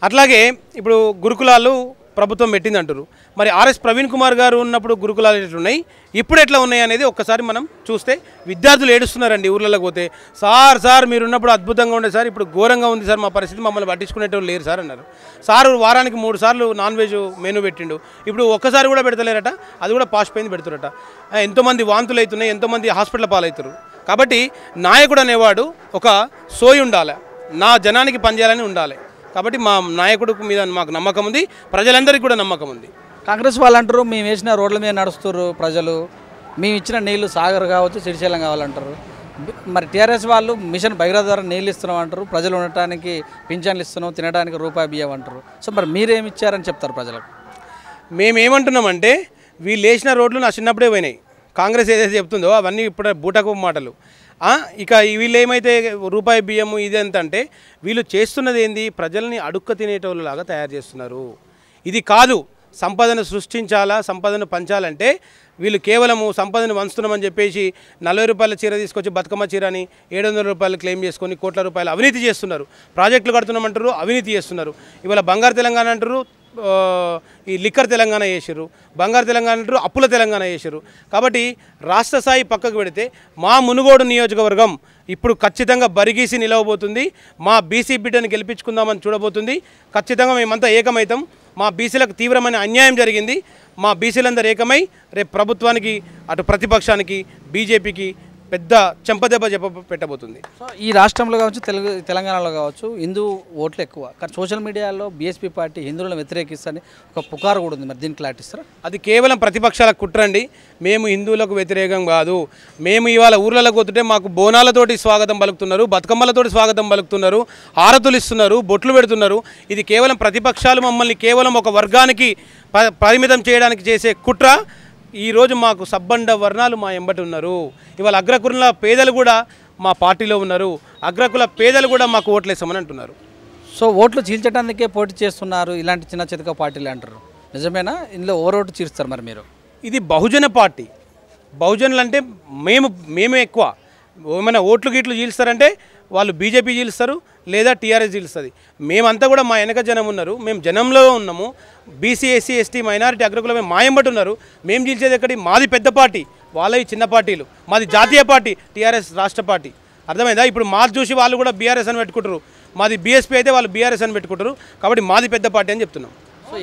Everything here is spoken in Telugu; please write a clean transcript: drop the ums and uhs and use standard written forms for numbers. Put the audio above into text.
అట్లాగే ఇప్పుడు గురుకులాలు ప్రభుత్వం పెట్టింది అంటారు. మరి ఆర్ఎస్ ప్రవీణ్ కుమార్ గారు ఉన్నప్పుడు గురుకులాలు ఎట్లున్నాయి, ఇప్పుడు ఎట్లా ఉన్నాయి అనేది ఒక్కసారి మనం చూస్తే విద్యార్థులు ఏడుస్తున్నారండి. ఊర్లలోకి పోతే సార్ మీరు ఉన్నప్పుడు అద్భుతంగా ఉండే సార్, ఇప్పుడు ఘోరంగా ఉంది సార్, మా పరిస్థితి మమ్మల్ని పట్టించుకునేటోళ్ళు లేరు సార్ అన్నారు. సార్ వారానికి 3 సార్లు నాన్ వెజ్ మెనూ పెట్టిండు, ఇప్పుడు ఒక్కసారి కూడా పెడతలేరట, అది కూడా పాష్ పోయింది పెడుతురట. ఎంతోమంది వాంతులు అవుతున్నాయి, ఎంతోమంది హాస్పిటల్ పాలవుతారు. కాబట్టి నాయకుడు అనేవాడు ఒక సోయి ఉండాలి, నా జనానికి పనిచేయాలని ఉండాలి. కాబట్టి మా నాయకుడు మీద మాకు నమ్మకం ఉంది, ప్రజలందరికీ కూడా నమ్మకం ఉంది. కాంగ్రెస్ వాళ్ళు అంటారు మేము వేసిన రోడ్ల మీద నడుస్తున్నారు ప్రజలు, మేము ఇచ్చిన నీళ్లు సాగర్ కావచ్చు శ్రీశైలం కావాలంటారు. మరి టీఆర్ఎస్ వాళ్ళు మిషన్ భగీరథ ద్వారా నీళ్ళు ఇస్తున్నాం అంటారు, ప్రజలు ఉండటానికి పింఛన్లు ఇస్తున్నాం, తినడానికి రూపాయి బియ్యం అంటారు. సో మరి మీరేమి ఇచ్చారని చెప్తారు ప్రజలకు? మేమేమంటున్నామంటే వీళ్ళు వేసిన రోడ్లు నా చిన్నప్పుడే పోయినాయి. కాంగ్రెస్ ఏదైతే చెప్తుందో అవన్నీ ఇప్పుడు బూటకు మాటలు. ఇక వీళ్ళు ఏమైతే రూపాయి బియ్యము ఇదంతంటే వీళ్ళు చేస్తున్నది ఏంది, ప్రజల్ని అడుక్క తినేటోళ్ళలాగా తయారు చేస్తున్నారు. ఇది కాదు, సంపదను సృష్టించాలా, సంపదను పంచాలంటే వీళ్ళు కేవలము సంపదను వంచుతున్నామని చెప్పేసి 40 రూపాయల చీర తీసుకొచ్చి బతుకమ్మ చీర అని 700 రూపాయలు క్లెయిమ్ చేసుకొని కోట్ల రూపాయలు అవినీతి చేస్తున్నారు. ప్రాజెక్టులు కడుతున్నామంటారు, అవినీతి చేస్తున్నారు. ఇవాళ బంగారు తెలంగాణ అంటారు, ఈ లిక్కర్ తెలంగాణ చేసారు, బంగారు తెలంగాణ అంటారు, అప్పుల తెలంగాణ చేసారు. కాబట్టి రాష్ట్ర స్థాయి పక్కకు పెడితే మా మునుగోడు నియోజకవర్గం ఇప్పుడు ఖచ్చితంగా బరిగీసి నిలవబోతుంది. మా బీసీ బిడ్డను గెలిపించుకుందామని చూడబోతుంది. ఖచ్చితంగా మేమంతా ఏకమైతాం. మా బీసీలకు తీవ్రమైన అన్యాయం జరిగింది. మా బీసీలందరూ ఏకమై రేపు ప్రభుత్వానికి, అటు ప్రతిపక్షానికి, బీజేపీకి పెద్ద చెంపదెబ్బ పెట్టబోతుంది. సో ఈ రాష్ట్రంలో కావచ్చు, తెలంగాణలో కావచ్చు హిందూ ఓట్లు ఎక్కువ, కానీ సోషల్ మీడియాలో బీఎస్పీ పార్టీ హిందువులను వ్యతిరేకిస్తని ఒక పుకారు కూడా ఉంది. మరి దీన్ని క్లారిటీ ఇస్తారా? అది కేవలం ప్రతిపక్షాల కుట్రండి. మేము హిందువులకు వ్యతిరేకం కాదు. మేము ఇవాళ ఊర్లలో పోతుంటే మాకు బోనాలతోటి స్వాగతం పలుకుతున్నారు, బతుకమ్మలతోటి స్వాగతం పలుకుతున్నారు, హారతులు ఇస్తున్నారు, బొట్లు పెడుతున్నారు. ఇది కేవలం ప్రతిపక్షాలు మమ్మల్ని కేవలం ఒక వర్గానికి పరిమితం చేయడానికి చేసే కుట్ర. ఈరోజు మాకు సబ్బండ వర్ణాలు మా ఎంబటి ఉన్నారు. ఇవాళ అగ్రకుల పేదలు కూడా మా పార్టీలో ఉన్నారు. అగ్రకుల పేదలు కూడా మాకు ఓట్లేసామని అంటున్నారు. సో ఓట్లు చీల్చడానికే పోటీ చేస్తున్నారు ఇలాంటి చిన్న చితక పార్టీలు అంటారు, నిజమేనా? ఇందులో ఓరోటు చీల్స్తారు మరి మీరు? ఇది బహుజన పార్టీ. బహుజనులు అంటే మేమే ఎక్కువ. ఏమైనా ఓట్లు గీట్లు చీల్స్తారంటే వాళ్ళు బీజేపీ చీలుస్తారు, లేదా టీఆర్ఎస్ చీలుస్తుంది. మేమంతా కూడా మా వెనక జనం ఉన్నారు, మేము జనంలో ఉన్నాము. బీసీ, ఎస్సీ, ఎస్టీ, మైనారిటీ, అగ్రకులమే మా ఎంబటి ఉన్నారు. మేము చీల్చేది ఎక్కడి? మాది పెద్ద పార్టీ, వాళ్ళవి చిన్న పార్టీలు. మాది జాతీయ పార్టీ, టీఆర్ఎస్ రాష్ట్ర పార్టీ. అర్థమైందా? ఇప్పుడు మాది చూసి వాళ్ళు కూడా బీఆర్ఎస్ అని పెట్టుకుంటారు. మాది బీఎస్పీ అయితే వాళ్ళు బీఆర్ఎస్ అని పెట్టుకుంటారు. కాబట్టి మాది పెద్ద పార్టీ అని చెప్తున్నాం. సో